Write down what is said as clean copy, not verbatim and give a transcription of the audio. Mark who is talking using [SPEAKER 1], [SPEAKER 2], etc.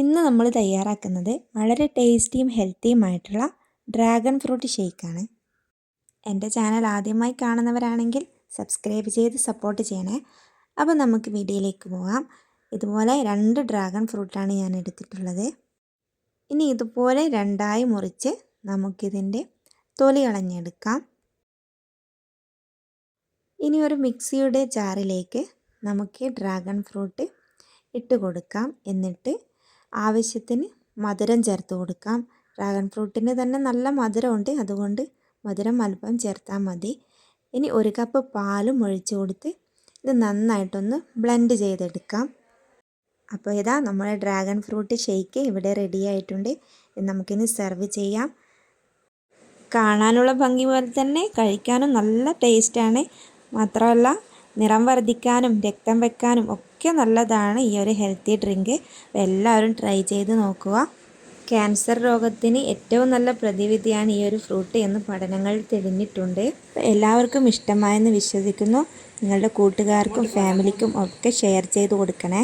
[SPEAKER 1] ഇന്ന് നമ്മൾ തയ്യാറാക്കുന്നത് വളരെ ടേസ്റ്റിയും ഹെൽത്തിയുമായിട്ടുള്ള ഡ്രാഗൺ ഫ്രൂട്ട് ഷേക്കാണ്. എൻ്റെ ചാനൽ ആദ്യമായി കാണുന്നവരാണെങ്കിൽ സബ്സ്ക്രൈബ് ചെയ്ത് സപ്പോർട്ട് ചെയ്യണേ. അപ്പോൾ നമുക്ക് വീഡിയോയിലേക്ക് പോകാം. ഇതുപോലെ 2 ഡ്രാഗൺ ഫ്രൂട്ടാണ് ഞാൻ എടുത്തിട്ടുള്ളത്. ഇനി ഇതുപോലെ രണ്ടായി മുറിച്ച് നമുക്കിതിൻ്റെ തൊലി കളഞ്ഞെടുക്കാം. ഇനി ഒരു മിക്സിയുടെ ജാറിലേക്ക് നമുക്ക് ഡ്രാഗൺ ഫ്രൂട്ട് ഇട്ട് കൊടുക്കാം. എന്നിട്ട് ആവശ്യത്തിന് മധുരം ചേർത്ത് കൊടുക്കാം. ഡ്രാഗൺ ഫ്രൂട്ടിന് തന്നെ നല്ല മധുരമുണ്ട്, അതുകൊണ്ട് മധുരം അല്പം ചേർത്താൽ മതി. ഇനി 1 കപ്പ് പാലും ഒഴിച്ച് കൊടുത്ത് ഇത് നന്നായിട്ടൊന്ന് ബ്ലെൻഡ് ചെയ്തെടുക്കാം. അപ്പോൾ ഇതാ നമ്മുടെ ഡ്രാഗൺ ഫ്രൂട്ട് ഷേക്ക് ഇവിടെ റെഡി ആയിട്ടുണ്ട്. നമുക്കിനി സെർവ് ചെയ്യാം. കാണാനുള്ള ഭംഗി പോലെ തന്നെ കഴിക്കാനും നല്ല ടേസ്റ്റാണ്. മാത്രമല്ല നിറം വർദ്ധിക്കാനും രക്തം വെക്കാനും ഒക്കെ നല്ലതാണ് ഈ ഒരു ഹെൽത്തി ഡ്രിങ്ക്. എല്ലാവരും ട്രൈ ചെയ്ത് നോക്കുക. ക്യാൻസർ രോഗത്തിന് ഏറ്റവും നല്ല പ്രതിവിധിയാണ് ഈ ഒരു ഫ്രൂട്ട് എന്ന് പഠനങ്ങൾ തെളിഞ്ഞിട്ടുണ്ട്. എല്ലാവർക്കും ഇഷ്ടമായെന്ന് വിശ്വസിക്കുന്നു. നിങ്ങളുടെ കൂട്ടുകാർക്കും ഫാമിലിക്കും ഒക്കെ ഷെയർ ചെയ്ത് കൊടുക്കണേ.